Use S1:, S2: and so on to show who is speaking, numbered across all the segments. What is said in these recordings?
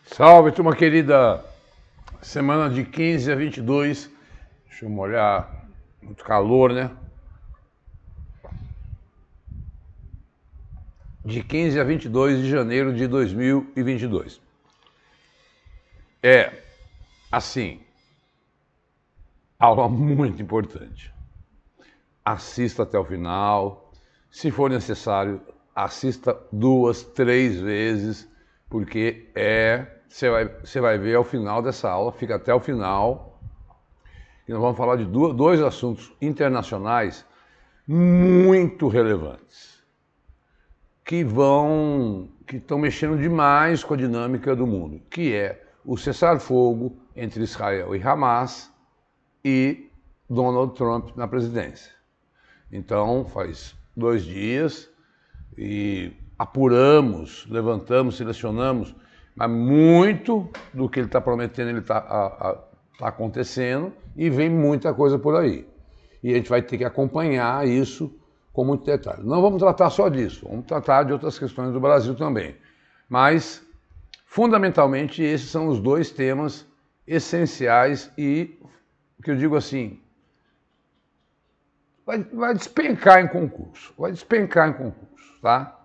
S1: Salve, turma querida! Semana de 15 a 22. Deixa eu molhar. Muito calor, né? De 15 a 22 de janeiro de 2022. Assim, aula muito importante. Assista até o final. Se for necessário, assista 2, 3 vezes, porque você vai ver ao final dessa aula, fica até o final, e nós vamos falar de dois assuntos internacionais muito relevantes, que estão mexendo demais com a dinâmica do mundo, que é o cessar-fogo entre Israel e Hamas e Donald Trump na presidência. Então, faz 2 dias e apuramos, levantamos, selecionamos, mas muito do que ele está prometendo ele está acontecendo e vem muita coisa por aí. E a gente vai ter que acompanhar isso com muito detalhe. Não vamos tratar só disso, vamos tratar de outras questões do Brasil também. Mas, fundamentalmente, esses são os dois temas essenciais e, que eu digo assim, vai despencar em concurso, tá?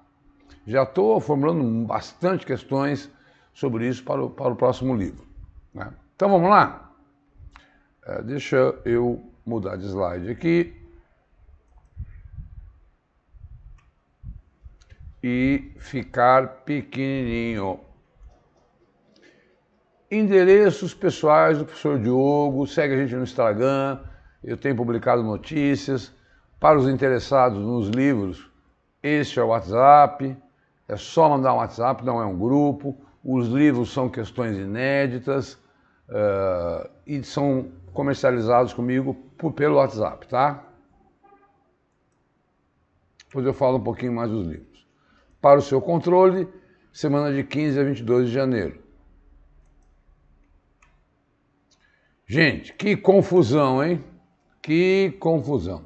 S1: Já estou formulando bastante questões sobre isso para o próximo livro, né? Então vamos lá? Deixa eu mudar de slide aqui e ficar pequenininho. Endereços pessoais do professor Diogo, segue a gente no Instagram, eu tenho publicado notícias. Para os interessados nos livros, este é o WhatsApp, é só mandar um WhatsApp, não é um grupo. Os livros são questões inéditas e são comercializados comigo pelo WhatsApp, tá? Depois eu falo um pouquinho mais dos livros. Para o seu controle, semana de 15 a 22 de janeiro. Gente, que confusão, hein? Que confusão.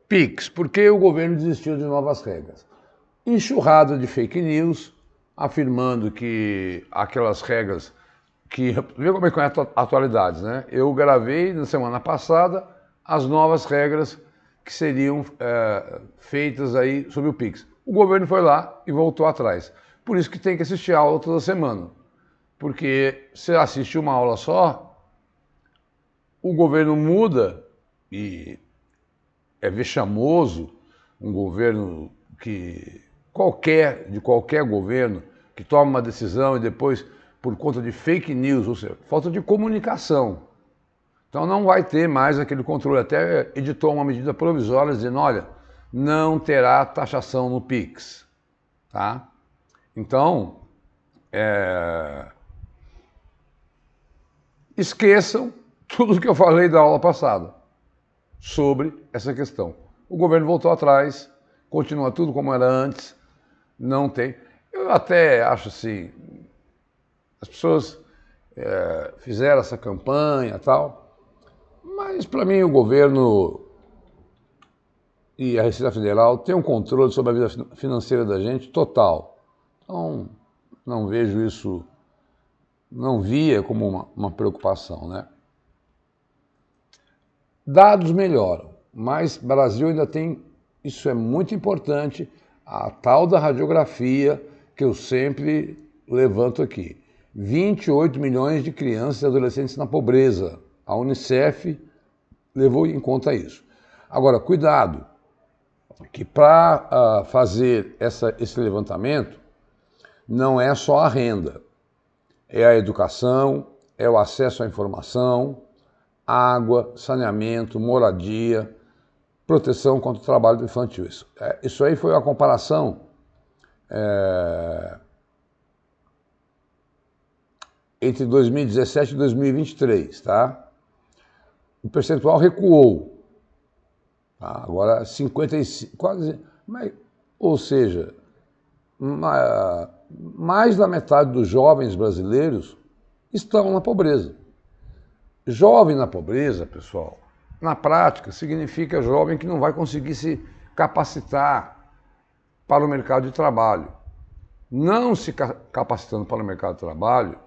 S1: PIX, por que o governo desistiu de novas regras? Enxurrada de fake news, afirmando que aquelas regras que... Vê como é que é a atualidade, né? Eu gravei na semana passada as novas regras que seriam feitas aí sobre o PIX. O governo foi lá e voltou atrás. Por isso que tem que assistir a aula toda semana. Porque se assistir uma aula só, o governo muda e é vexamoso um governo de qualquer governo que toma uma decisão e depois, por conta de fake news, ou seja, falta de comunicação. Então não vai ter mais aquele controle. Até editou uma medida provisória dizendo, olha, não terá taxação no PIX. Tá? Então, esqueçam tudo o que eu falei da aula passada sobre essa questão. O governo voltou atrás, continua tudo como era antes, não tem... Eu até acho assim, as pessoas fizeram essa campanha e tal, mas para mim o governo e a Receita Federal têm um controle sobre a vida financeira da gente total. Então, não vejo isso, não via como uma preocupação, né? Dados melhoram, mas o Brasil ainda tem, isso é muito importante, a tal da radiografia que eu sempre levanto aqui. 28 milhões de crianças e adolescentes na pobreza. A Unicef levou em conta isso. Agora, cuidado, que para fazer esse levantamento, não é só a renda, é a educação, é o acesso à informação, água, saneamento, moradia, proteção contra o trabalho infantil. Isso aí foi uma comparação entre 2017 e 2023, tá? O percentual recuou, tá? Agora 55, quase, ou seja, mais da metade dos jovens brasileiros estão na pobreza. Jovem na pobreza, pessoal, na prática, significa jovem que não vai conseguir se capacitar para o mercado de trabalho. não se capacitando para o mercado de trabalho,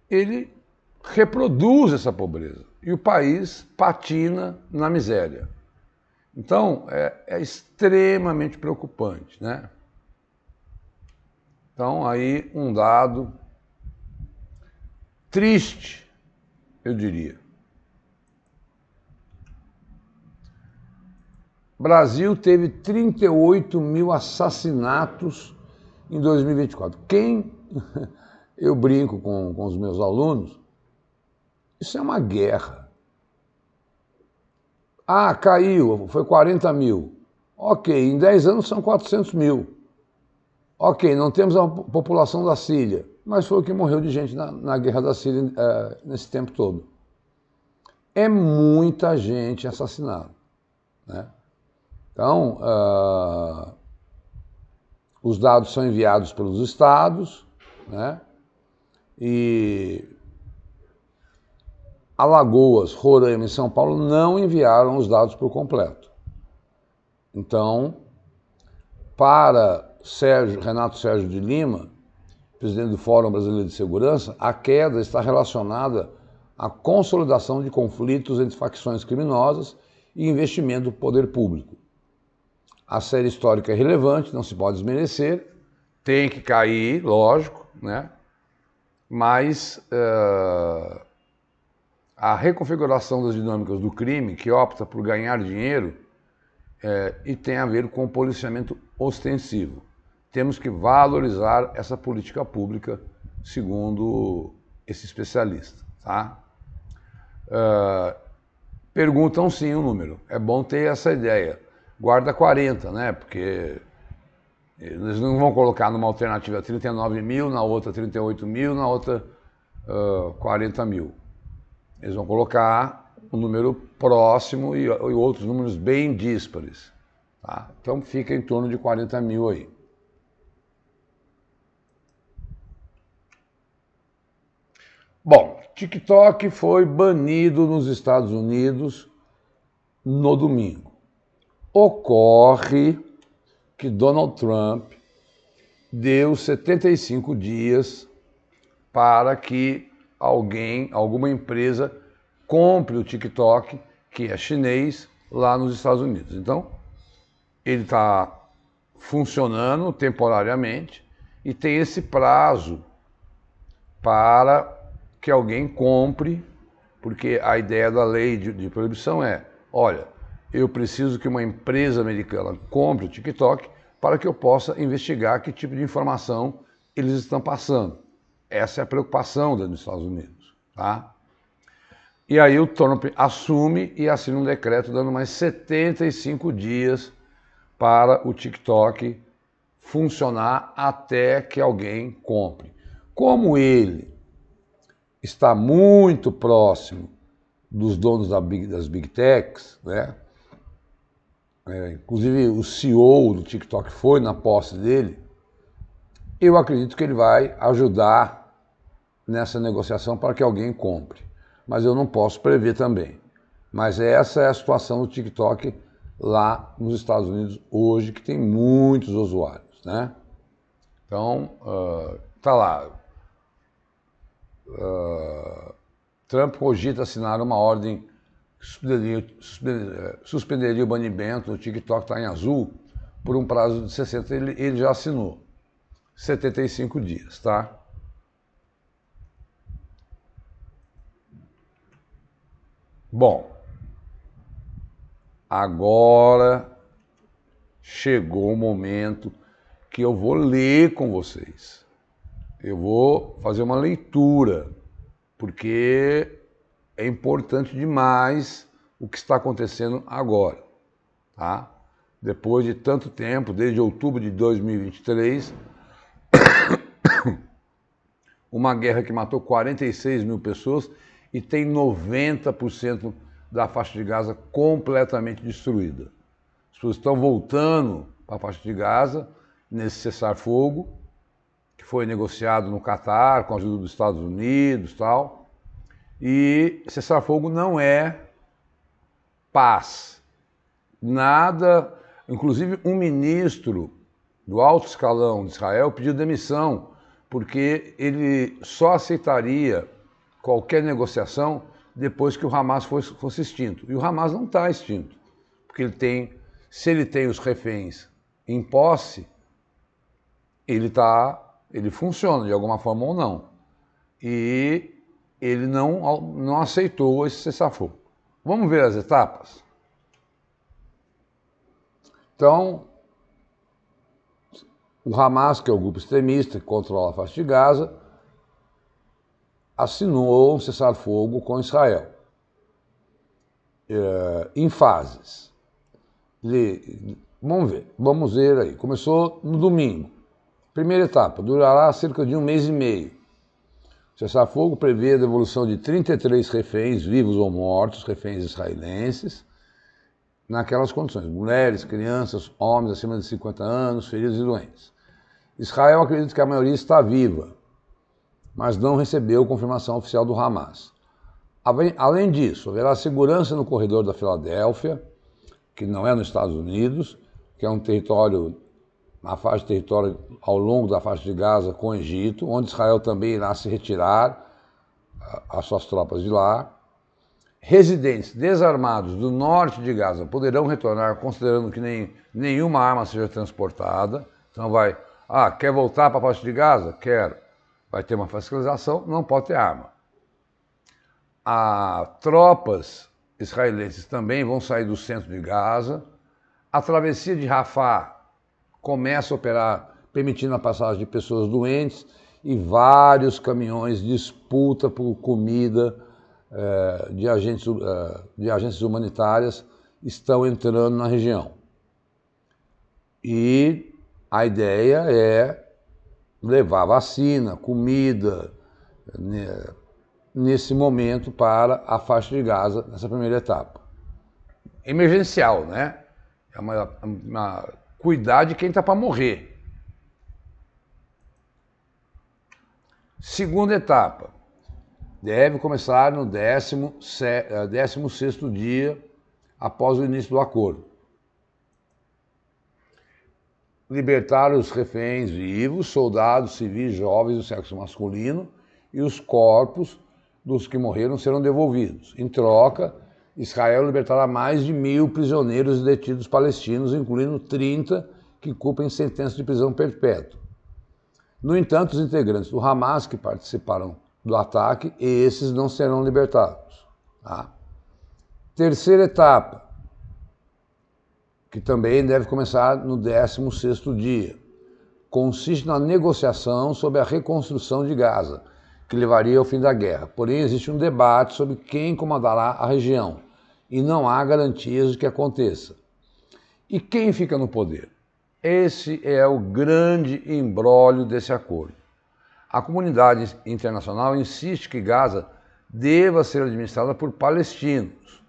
S1: ele reproduz essa pobreza e o país patina na miséria. Então, é extremamente preocupante, né? Então, aí um dado triste, eu diria. Brasil teve 38 mil assassinatos em 2024. Eu brinco com os meus alunos, isso é uma guerra. Ah, caiu, foi 40 mil. Ok, em 10 anos são 400 mil. Ok, não temos a população da Síria, mas foi o que morreu de gente na guerra da Síria nesse tempo todo. É muita gente assassinada, né? Então, os dados são enviados pelos estados, né? E Alagoas, Roraima e São Paulo não enviaram os dados por completo. Então, para Renato Sérgio de Lima, presidente do Fórum Brasileiro de Segurança, a queda está relacionada à consolidação de conflitos entre facções criminosas e investimento do poder público. A série histórica é relevante, não se pode desmerecer, tem que cair, lógico, né? Mas a reconfiguração das dinâmicas do crime, que opta por ganhar dinheiro, e tem a ver com o policiamento ostensivo. Temos que valorizar essa política pública, segundo esse especialista, tá? Perguntam sim o número. É bom ter essa ideia. Guarda 40, né? Porque eles não vão colocar numa alternativa 39 mil, na outra 38 mil, na outra 40 mil. Eles vão colocar um número próximo e outros números bem díspares. Tá? Então fica em torno de 40 mil aí. Bom, TikTok foi banido nos Estados Unidos no domingo. Ocorre que Donald Trump deu 75 dias para que alguma empresa compre o TikTok, que é chinês, lá nos Estados Unidos. Então, ele está funcionando temporariamente e tem esse prazo para que alguém compre, porque a ideia da lei de proibição é, olha, eu preciso que uma empresa americana compre o TikTok para que eu possa investigar que tipo de informação eles estão passando. Essa é a preocupação dos Estados Unidos, tá? E aí o Trump assume e assina um decreto dando mais 75 dias para o TikTok funcionar até que alguém compre. Como ele está muito próximo dos donos das Big Techs, né? Inclusive o CEO do TikTok foi na posse dele, eu acredito que ele vai ajudar nessa negociação para que alguém compre. Mas eu não posso prever também. Mas essa é a situação do TikTok lá nos Estados Unidos hoje, que tem muitos usuários, né? Então, tá lá. Trump cogita assinar uma ordem que suspenderia o banimento do TikTok, está em azul, por um prazo de 60, ele já assinou. 75 dias, tá? Bom, agora chegou o momento que eu vou ler com vocês. Eu vou fazer uma leitura, porque é importante demais o que está acontecendo agora, tá? Depois de tanto tempo, desde outubro de 2023, uma guerra que matou 46 mil pessoas e tem 90% da faixa de Gaza completamente destruída. As pessoas estão voltando para a faixa de Gaza nesse cessar-fogo, que foi negociado no Catar com a ajuda dos Estados Unidos e tal. E cessar-fogo não é paz. Nada, inclusive um ministro do alto escalão de Israel pediu demissão, porque ele só aceitaria qualquer negociação depois que o Hamas fosse extinto. E o Hamas não está extinto, porque se ele tem os reféns em posse, ele funciona de alguma forma ou não. E ele não aceitou esse cessar-fogo. Vamos ver as etapas? Então, o Hamas, que é o grupo extremista que controla a faixa de Gaza, assinou um cessar-fogo com Israel, em fases. Vamos ver aí. Começou no domingo. Primeira etapa, durará cerca de 1 mês e meio. O cessar-fogo prevê a devolução de 33 reféns, vivos ou mortos, reféns israelenses, naquelas condições: mulheres, crianças, homens acima de 50 anos, feridos e doentes. Israel acredita que a maioria está viva, mas não recebeu confirmação oficial do Hamas. Além disso, haverá segurança no corredor da Filadélfia, que não é nos Estados Unidos, que é um território, uma faixa de território ao longo da faixa de Gaza com o Egito, onde Israel também irá se retirar as suas tropas de lá. Residentes desarmados do norte de Gaza poderão retornar, considerando que nenhuma arma seja transportada. Então quer voltar para a faixa de Gaza? Quero. Vai ter uma fiscalização, não pode ter arma. Tropas israelenses também vão sair do centro de Gaza. A travessia de Rafah começa a operar, permitindo a passagem de pessoas doentes, e vários caminhões de disputa por comida de agências humanitárias estão entrando na região. E a ideia é levar vacina, comida, nesse momento para a faixa de Gaza, nessa primeira etapa. Emergencial, né? É cuidar de quem está para morrer. Segunda etapa. Deve começar no 16º dia após o início do acordo. Libertar os reféns vivos, soldados, civis, jovens do sexo masculino, e os corpos dos que morreram serão devolvidos. Em troca, Israel libertará mais de 1.000 prisioneiros e detidos palestinos, incluindo 30 que cumprem sentença de prisão perpétua. No entanto, os integrantes do Hamas que participaram do ataque, esses não serão libertados. Tá? Terceira etapa, que também deve começar no 16º dia, consiste na negociação sobre a reconstrução de Gaza, que levaria ao fim da guerra. Porém, existe um debate sobre quem comandará a região, e não há garantias de que aconteça. E quem fica no poder? Esse é o grande imbróglio desse acordo. A comunidade internacional insiste que Gaza deva ser administrada por palestinos,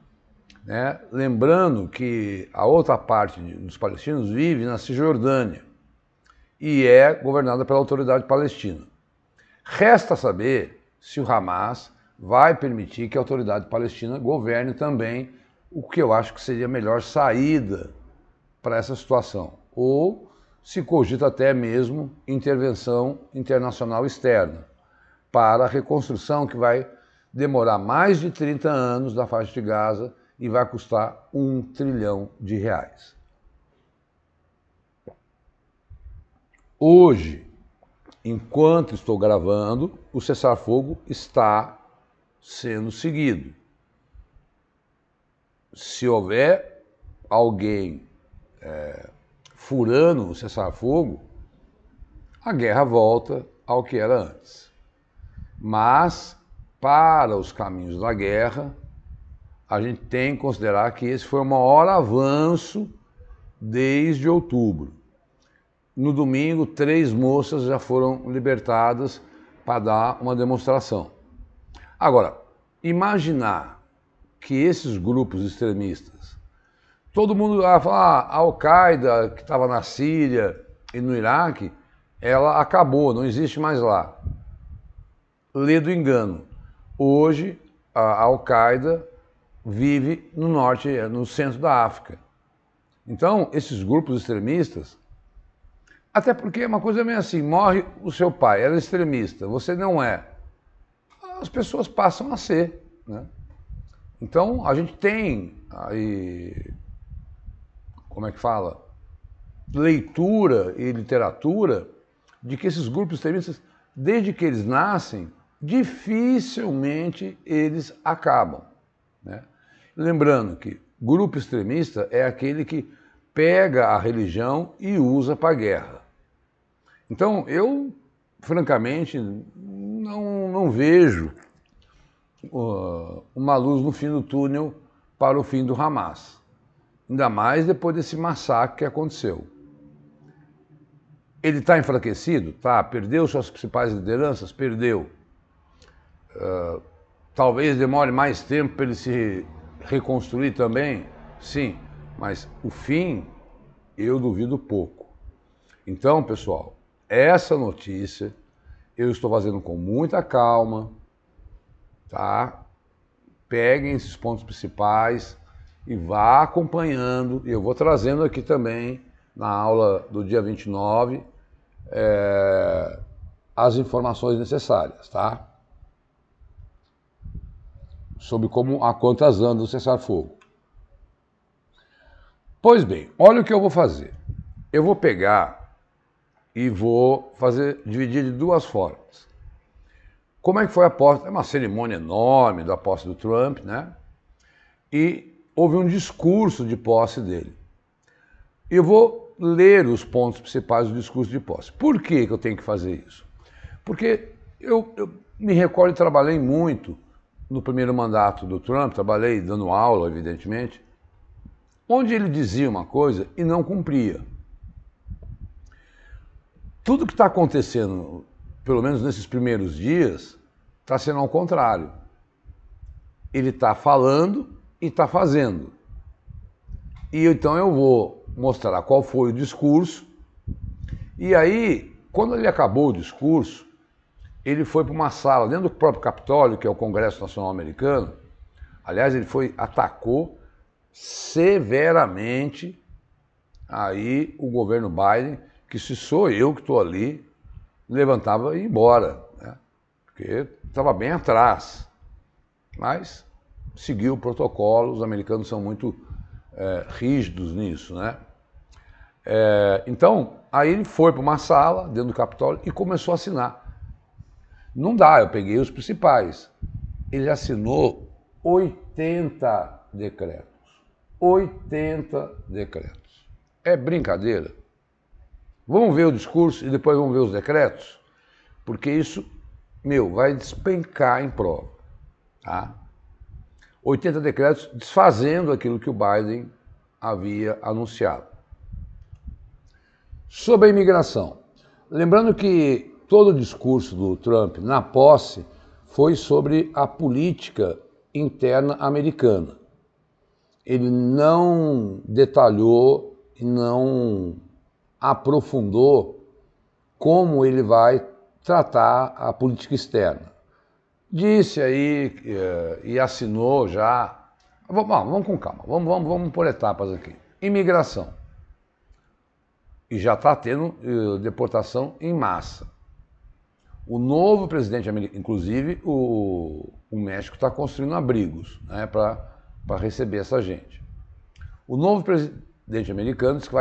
S1: né? Lembrando que a outra parte dos palestinos vive na Cisjordânia e é governada pela autoridade palestina. Resta saber se o Hamas vai permitir que a autoridade palestina governe também, o que eu acho que seria a melhor saída para essa situação. Ou se cogita até mesmo intervenção internacional externa para a reconstrução, que vai demorar mais de 30 anos da faixa de Gaza e vai custar R$1 trilhão. Hoje, enquanto estou gravando, o cessar-fogo está sendo seguido. Se houver alguém furando o cessar-fogo, a guerra volta ao que era antes. Mas, para os caminhos da guerra, a gente tem que considerar que esse foi o maior avanço desde outubro. No domingo, 3 moças já foram libertadas para dar uma demonstração. Agora, imaginar que esses grupos extremistas, todo mundo vai falar, a Al-Qaeda, que estava na Síria e no Iraque, ela acabou, não existe mais lá. Lê do engano. Hoje, a Al-Qaeda vive no norte, no centro da África. Então, esses grupos extremistas, Até porque é uma coisa meio assim, morre o seu pai, era extremista, você não é. As pessoas passam a ser, né? Então, a gente tem aí, como é que fala? Leitura e literatura de que esses grupos extremistas, desde que eles nascem, dificilmente eles acabam, né? Lembrando que grupo extremista é aquele que pega a religião e usa para a guerra. Então, eu, francamente, não vejo uma luz no fim do túnel para o fim do Hamas. Ainda mais depois desse massacre que aconteceu. Ele está enfraquecido? Tá. Perdeu suas principais lideranças? Perdeu. Talvez demore mais tempo para ele se reconstruir também? Sim. Mas o fim, eu duvido pouco. Então, pessoal, essa notícia eu estou fazendo com muita calma, tá? Peguem esses pontos principais e vá acompanhando. E eu vou trazendo aqui também, na aula do dia 29, as informações necessárias, tá? Sobre a quantas anda o cessar-fogo. Pois bem, olha o que eu vou fazer. Eu vou pegar e vou dividir de duas formas. Como é que foi a posse? É uma cerimônia enorme da posse do Trump, né? E houve um discurso de posse dele. Eu vou ler os pontos principais do discurso de posse. Por que eu tenho que fazer isso? Porque eu me recordo e trabalhei muito no primeiro mandato do Trump, trabalhei dando aula, evidentemente, onde ele dizia uma coisa e não cumpria. Tudo que está acontecendo, pelo menos nesses primeiros dias, está sendo ao contrário. Ele está falando e está fazendo. E então eu vou mostrar qual foi o discurso. E aí, quando ele acabou o discurso, ele foi para uma sala dentro do próprio Capitólio, que é o Congresso Nacional Americano. Aliás, ele atacou severamente aí o governo Biden, que se sou eu que estou ali, levantava e ia embora, né? Porque estava bem atrás. Mas seguiu o protocolo, os americanos são muito rígidos nisso, né? Então, aí ele foi para uma sala dentro do Capitólio e começou a assinar. Não dá, eu peguei os principais. Ele assinou 80 decretos. 80 decretos. É brincadeira? Vamos ver o discurso e depois vamos ver os decretos? Porque isso, vai despencar em prova, tá? 80 decretos desfazendo aquilo que o Biden havia anunciado. Sobre a imigração. Lembrando que todo o discurso do Trump na posse foi sobre a política interna americana. Ele não detalhou e não aprofundou como ele vai tratar a política externa. Disse aí e assinou já. Vamos com calma, vamos por etapas aqui. Imigração. E já está tendo deportação em massa. O novo presidente americano, inclusive o México está construindo abrigos, né, para receber essa gente. O novo presidente americano disse que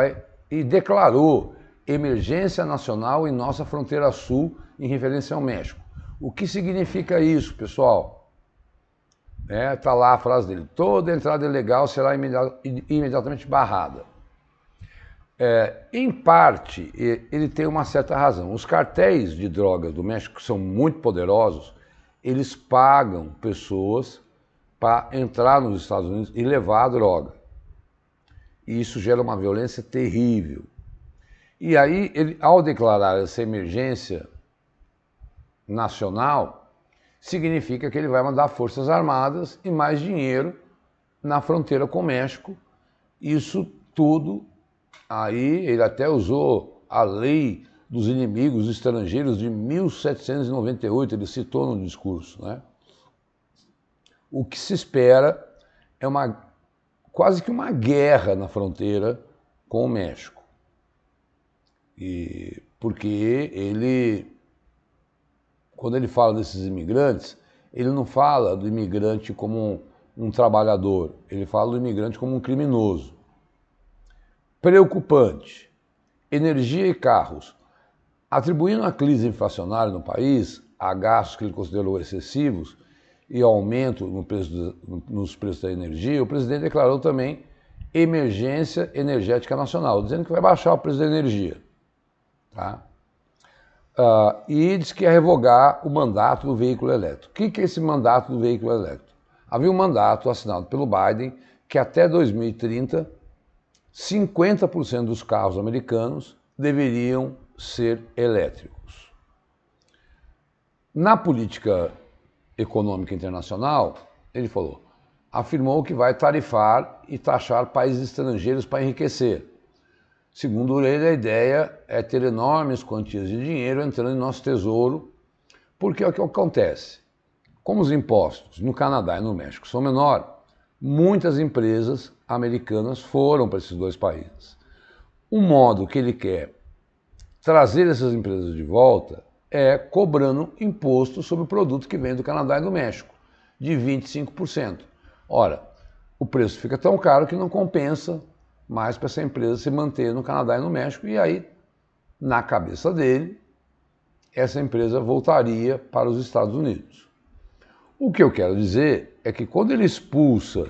S1: e declarou emergência nacional em nossa fronteira sul em referência ao México. O que significa isso, pessoal? Está lá a frase dele: toda entrada ilegal será imediatamente barrada. Em parte, ele tem uma certa razão. Os cartéis de drogas do México, que são muito poderosos, eles pagam pessoas para entrar nos Estados Unidos e levar a droga. E isso gera uma violência terrível. E aí, ele, ao declarar essa emergência nacional, significa que ele vai mandar forças armadas e mais dinheiro na fronteira com o México. Isso tudo, aí ele até usou a lei dos inimigos estrangeiros de 1798, ele citou no discurso, né? O que se espera é quase que uma guerra na fronteira com o México. E porque ele, quando ele fala desses imigrantes, ele não fala do imigrante como um trabalhador, ele fala do imigrante como um criminoso. Preocupante. Energia e carros. Atribuindo a crise inflacionária no país a gastos que ele considerou excessivos e aumento nos preços da energia, o presidente declarou também emergência energética nacional, dizendo que vai baixar o preço da energia. Tá? E diz que ia revogar o mandato do veículo elétrico. O que é esse mandato do veículo elétrico? Havia um mandato assinado pelo Biden que até 2030, 50% dos carros americanos deveriam ser elétricos. Na política econômica internacional, ele afirmou que vai tarifar e taxar países estrangeiros para enriquecer. Segundo ele, a ideia é ter enormes quantias de dinheiro entrando em nosso tesouro, porque é o que acontece. Como os impostos no Canadá e no México são menores, muitas empresas americanas foram para esses dois países. O modo que ele quer trazer essas empresas de volta é cobrando imposto sobre o produto que vem do Canadá e do México, de 25%. Ora, o preço fica tão caro que não compensa mais para essa empresa se manter no Canadá e no México, e aí, na cabeça dele, essa empresa voltaria para os Estados Unidos. O que eu quero dizer é que quando ele expulsa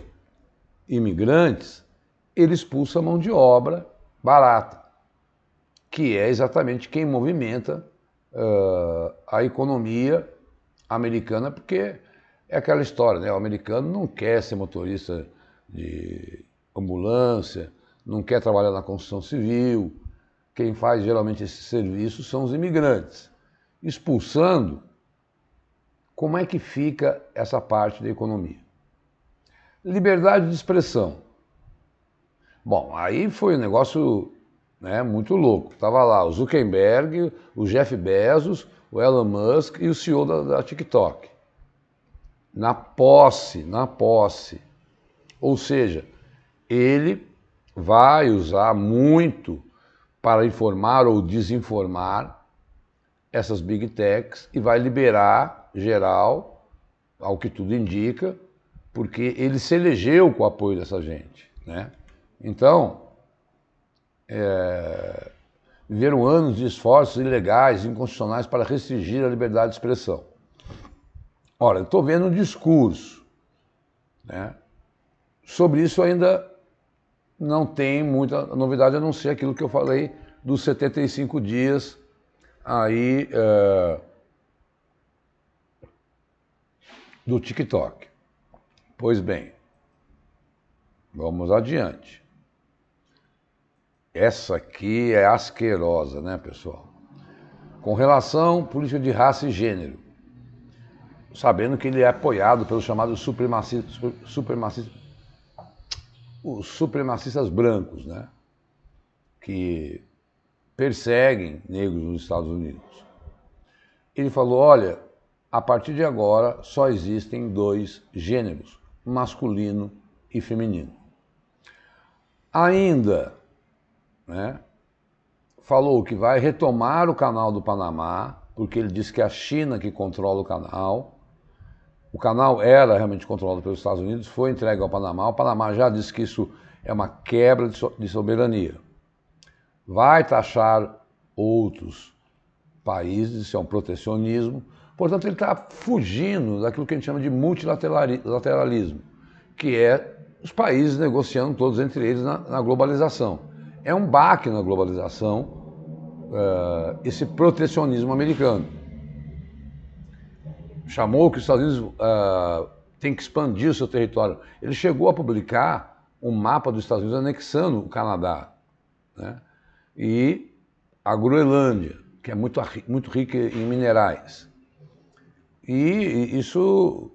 S1: imigrantes, ele expulsa mão de obra barata, que é exatamente quem movimenta a economia americana, porque é aquela história, né? O americano não quer ser motorista de ambulância, não quer trabalhar na construção civil. Quem faz geralmente esse serviço são os imigrantes. Expulsando, como é que fica essa parte da economia? Liberdade de expressão. Bom, aí foi um negócio, né, muito louco. Estava lá o Zuckerberg, o Jeff Bezos, o Elon Musk e o CEO da TikTok. Na posse. Ou seja, ele vai usar muito para informar ou desinformar essas big techs e vai liberar geral, ao que tudo indica, porque ele se elegeu com o apoio dessa gente, né? Então, viveram anos de esforços ilegais, inconstitucionais para restringir a liberdade de expressão. Ora, eu estou vendo um discurso, né? Sobre isso ainda não tem muita novidade, a não ser aquilo que eu falei dos 75 dias aí do TikTok. Pois bem, vamos adiante. Essa aqui é asquerosa, né, pessoal? Com relação à política de raça e gênero, sabendo que ele é apoiado pelos chamados os supremacistas brancos, né, que perseguem negros nos Estados Unidos. Ele falou, olha, a partir de agora só existem dois gêneros, masculino e feminino. Ainda, né, falou que vai retomar o canal do Panamá, porque ele disse que é a China que controla o canal. O canal era realmente controlado pelos Estados Unidos, foi entregue ao Panamá. O Panamá já disse que isso é uma quebra de soberania. Vai taxar outros países, isso é um protecionismo. Portanto, ele está fugindo daquilo que a gente chama de multilateralismo, que é os países negociando todos entre eles na globalização. É um baque na globalização, esse protecionismo americano. Chamou que os Estados Unidos têm que expandir o seu território. Ele chegou a publicar um mapa dos Estados Unidos anexando o Canadá, né? E a Groenlândia, que é muito rica em minerais. E isso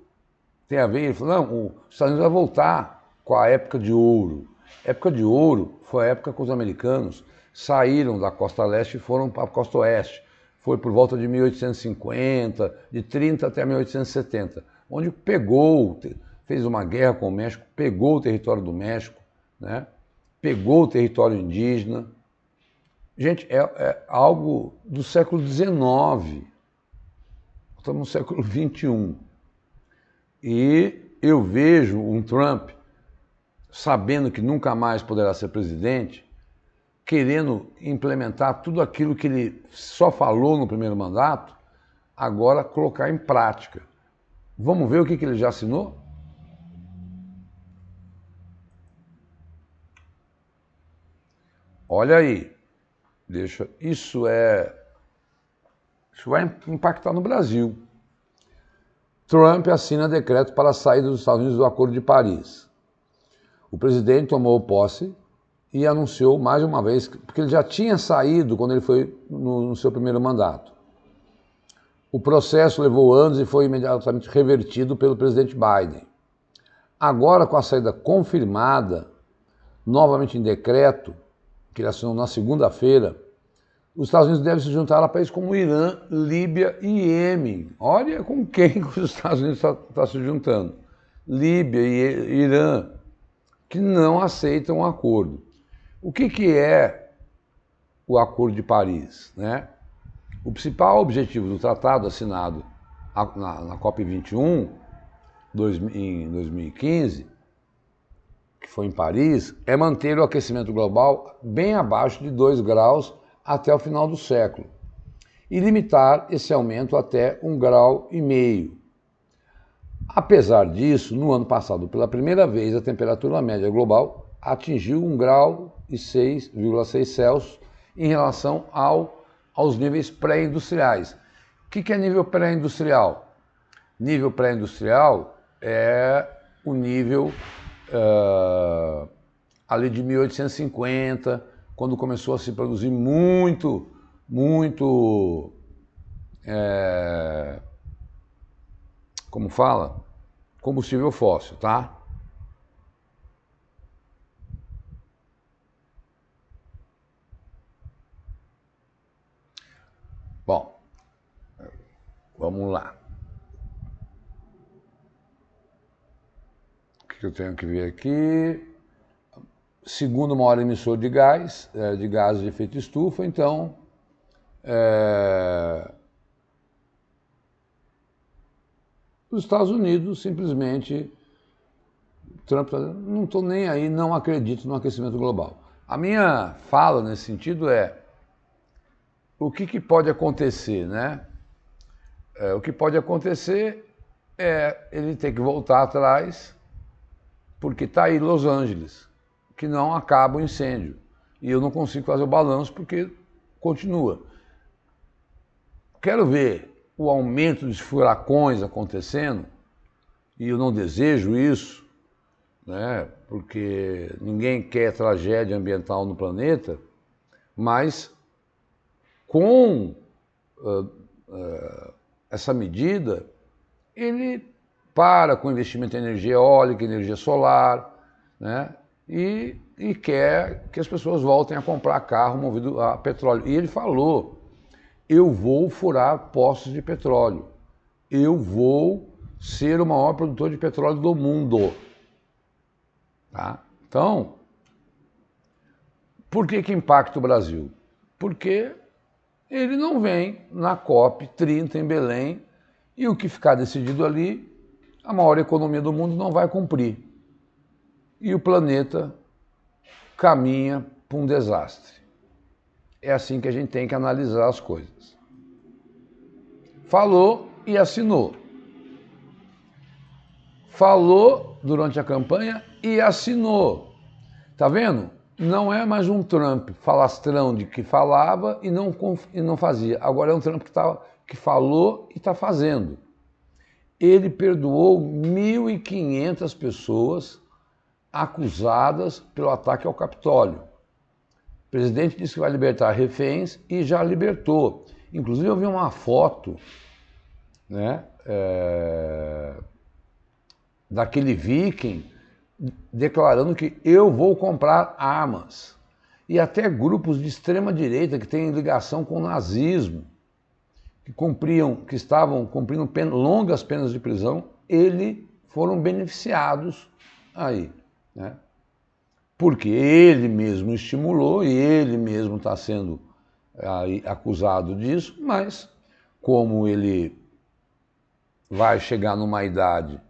S1: tem a ver, ele falou, não, os Estados Unidos vai voltar com a época de ouro. A época de ouro foi a época que os americanos saíram da costa leste e foram para a costa oeste. Foi por volta de 1850, de 30 até 1870, onde fez uma guerra com o México, pegou o território do México, né? Pegou o território indígena, Gente, é algo do século XIX. Estamos no século XXI. E eu vejo um Trump, sabendo que nunca mais poderá ser presidente, querendo implementar tudo aquilo que ele só falou no primeiro mandato, agora colocar em prática. Vamos ver o que ele já assinou? Olha aí, isso vai impactar no Brasil. Trump assina decreto para a saída dos Estados Unidos do Acordo de Paris. O presidente tomou posse e anunciou mais uma vez, porque ele já tinha saído quando ele foi no seu primeiro mandato. O processo levou anos e foi imediatamente revertido pelo presidente Biden. Agora, com a saída confirmada, novamente em decreto, que ele assinou na segunda-feira, os Estados Unidos devem se juntar a países como Irã, Líbia e Iêmen. Olha com quem os Estados Unidos está se juntando. Líbia e Irã, que não aceitam o acordo. O que é o Acordo de Paris, né? O principal objetivo do tratado assinado na COP21, em 2015, que foi em Paris, é manter o aquecimento global bem abaixo de 2 graus até o final do século e limitar esse aumento até 1,5 grau. Apesar disso, no ano passado, pela primeira vez, a temperatura média global atingiu 1,6 graus Celsius em relação aos níveis pré-industriais. O que é nível pré-industrial? Nível pré-industrial é o nível ali de 1850, quando começou a se produzir muito como fala? Combustível fóssil, tá? Bom, vamos lá. O que eu tenho que ver aqui? Segundo maior emissor de gases de efeito estufa, então os Estados Unidos simplesmente, Trump não estou nem aí, não acredito no aquecimento global. A minha fala nesse sentido é o que pode acontecer, né? O que pode acontecer é ele ter que voltar atrás, porque está aí Los Angeles, que não acaba o incêndio. E eu não consigo fazer o balanço porque continua. Quero ver o aumento de furacões acontecendo, e eu não desejo isso, né? Porque ninguém quer tragédia ambiental no planeta, mas com essa medida, ele para com investimento em energia eólica, energia solar, né? E quer que as pessoas voltem a comprar carro movido a petróleo. E ele falou, eu vou furar poços de petróleo, eu vou ser o maior produtor de petróleo do mundo. Tá? Então, por que impacta o Brasil? Porque ele não vem na COP30 em Belém e o que ficar decidido ali, a maior economia do mundo não vai cumprir. E o planeta caminha para um desastre. É assim que a gente tem que analisar as coisas. Falou e assinou. Falou durante a campanha e assinou. Tá vendo? Não é mais um Trump falastrão de que falava e não fazia. Agora é um Trump que falou e está fazendo. Ele perdoou 1.500 pessoas acusadas pelo ataque ao Capitólio. O presidente disse que vai libertar reféns e já libertou. Inclusive eu vi uma foto, né, daquele viking declarando que eu vou comprar armas. E até grupos de extrema direita que têm ligação com o nazismo, que estavam cumprindo longas penas de prisão, foram beneficiados aí, né? Porque ele mesmo estimulou e ele mesmo está sendo aí acusado disso, mas como ele vai chegar numa idade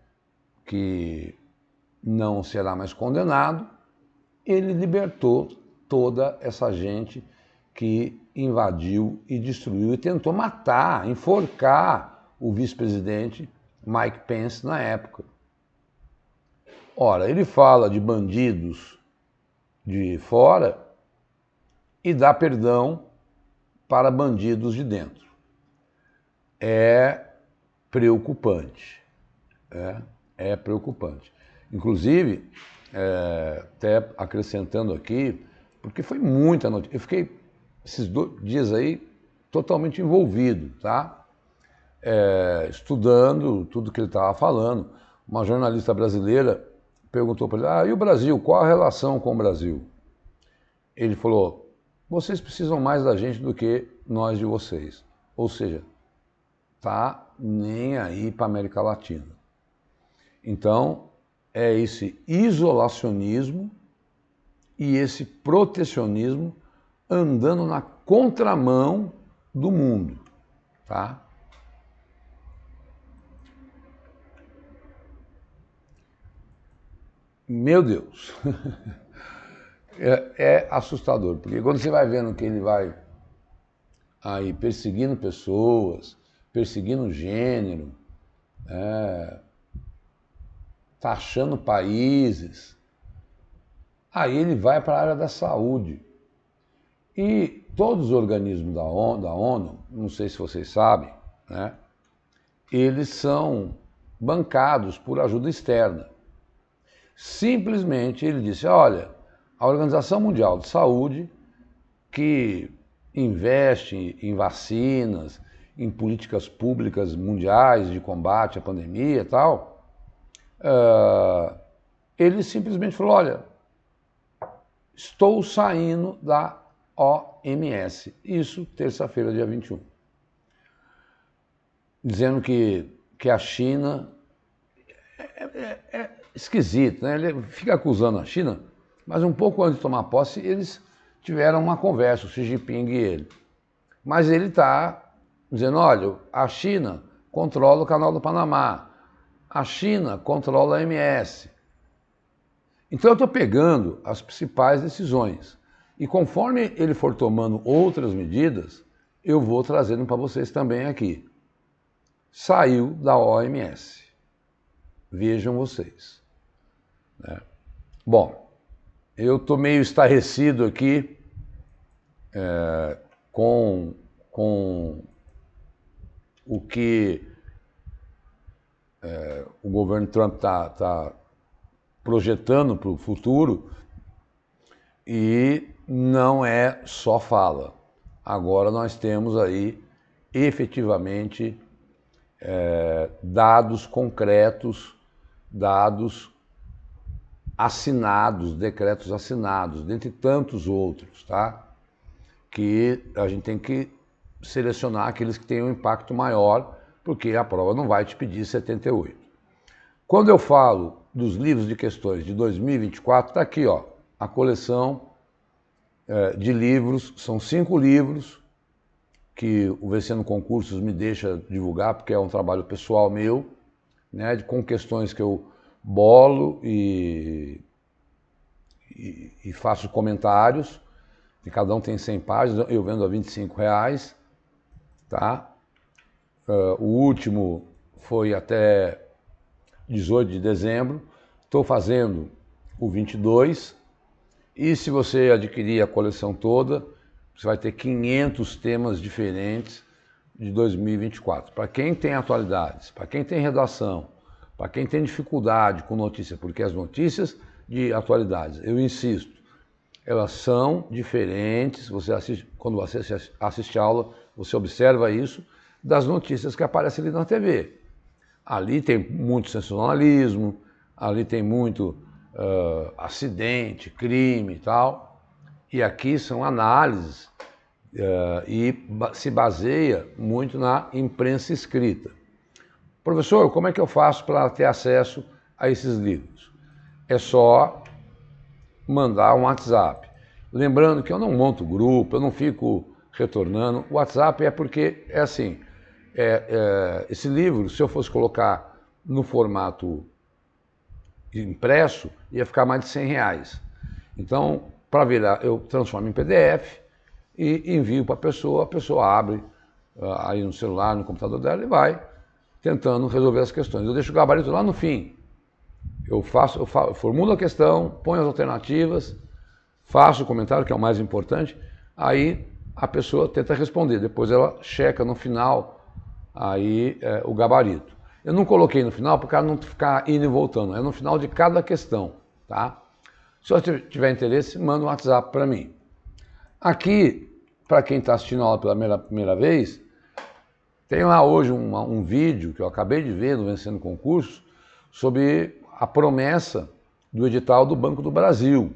S1: que não será mais condenado, ele libertou toda essa gente que invadiu e destruiu e tentou matar, enforcar o vice-presidente Mike Pence na época. Ora, ele fala de bandidos de fora e dá perdão para bandidos de dentro. É preocupante. É preocupante. Inclusive, até acrescentando aqui, porque foi muita notícia. Eu fiquei esses 2 dias aí totalmente envolvido, tá? Estudando tudo que ele estava falando. Uma jornalista brasileira perguntou para ele, e o Brasil, qual a relação com o Brasil? Ele falou, vocês precisam mais da gente do que nós de vocês. Ou seja, tá nem aí para a América Latina. Então, é esse isolacionismo e esse protecionismo andando na contramão do mundo, tá? Meu Deus, é assustador, porque quando você vai vendo que ele vai aí perseguindo pessoas, perseguindo gênero, taxando países, aí ele vai para a área da saúde. E todos os organismos da ONU, não sei se vocês sabem, né, eles são bancados por ajuda externa. Simplesmente ele disse, olha, a Organização Mundial de Saúde, que investe em vacinas, em políticas públicas mundiais de combate à pandemia e tal, ele simplesmente falou, olha, estou saindo da OMS. Isso terça-feira, dia 21. Dizendo que a China é esquisito, né? Ele fica acusando a China, mas um pouco antes de tomar posse, eles tiveram uma conversa, o Xi Jinping e ele. Mas ele está dizendo, olha, a China controla o canal do Panamá, a China controla a OMS. Então eu estou pegando as principais decisões. E conforme ele for tomando outras medidas, eu vou trazendo para vocês também aqui. Saiu da OMS. Vejam vocês. Bom, eu estou meio estarrecido aqui com o que o governo Trump está projetando para o futuro e não é só fala. Agora nós temos aí efetivamente dados concretos, dados assinados, decretos assinados, dentre tantos outros, tá? Que a gente tem que selecionar aqueles que têm um impacto maior, porque a prova não vai te pedir 78. Quando eu falo dos livros de questões de 2024, está aqui, ó, a coleção de livros, são 5 livros que o Vencendo Concursos me deixa divulgar, porque é um trabalho pessoal meu, né, com questões que eu bolo e faço comentários, e cada um tem 100 páginas, eu vendo a R$25, tá? O último foi até 18 de dezembro, estou fazendo o 22, e se você adquirir a coleção toda, você vai ter 500 temas diferentes de 2024. Para quem tem atualidades, para quem tem redação, para quem tem dificuldade com notícia, porque as notícias de atualidades, eu insisto, elas são diferentes, você assiste, quando você assiste a aula, você observa isso, das notícias que aparecem ali na TV. Ali tem muito sensacionalismo, ali tem muito acidente, crime e tal, e aqui são análises e se baseia muito na imprensa escrita. Professor, como é que eu faço para ter acesso a esses livros? É só mandar um WhatsApp. Lembrando que eu não monto grupo, eu não fico retornando. O WhatsApp é porque é assim, esse livro, se eu fosse colocar no formato impresso, ia ficar mais de R$100. Então, para virar, eu transformo em PDF e envio para a pessoa abre aí no celular, no computador dela e vai tentando resolver as questões. Eu deixo o gabarito lá no fim. Eu formulo a questão, ponho as alternativas, faço o comentário, que é o mais importante, aí a pessoa tenta responder, depois ela checa no final aí o gabarito. Eu não coloquei no final para não ficar indo e voltando, é no final de cada questão, tá? Se você tiver interesse, manda um WhatsApp para mim. Aqui, para quem está assistindo a aula pela primeira vez, tem lá hoje um vídeo que eu acabei de ver no Vencendo Concursos sobre a promessa do edital do Banco do Brasil,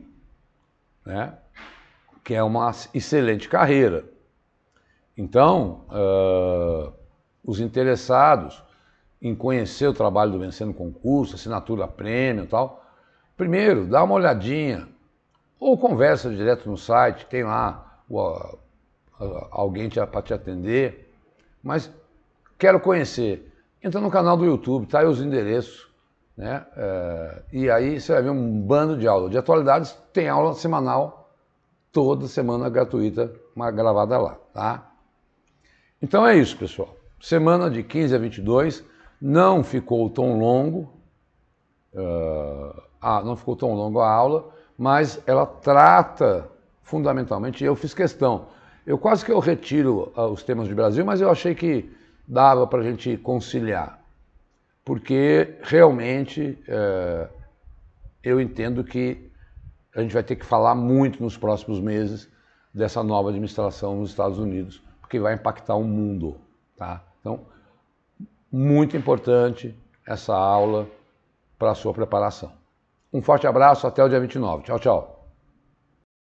S1: né? Que é uma excelente carreira. Então, os interessados em conhecer o trabalho do Vencendo Concurso, assinatura prêmio e tal, primeiro, dá uma olhadinha, ou conversa direto no site, tem lá alguém para te atender, mas quero conhecer. Entra no canal do YouTube, tá aí os endereços, né? E aí você vai ver um bando de aula. De atualidades, tem aula semanal, toda semana gratuita, uma gravada lá, tá? Então é isso, pessoal. Semana de 15 a 22, não ficou tão longo, não ficou tão longo a aula, mas ela trata fundamentalmente, eu fiz questão, quase que eu retiro os temas do Brasil, mas eu achei que dava para a gente conciliar, porque realmente eu entendo que a gente vai ter que falar muito nos próximos meses dessa nova administração nos Estados Unidos, porque vai impactar o mundo, tá? Então, muito importante essa aula para a sua preparação. Um forte abraço, até o dia 29. Tchau, tchau.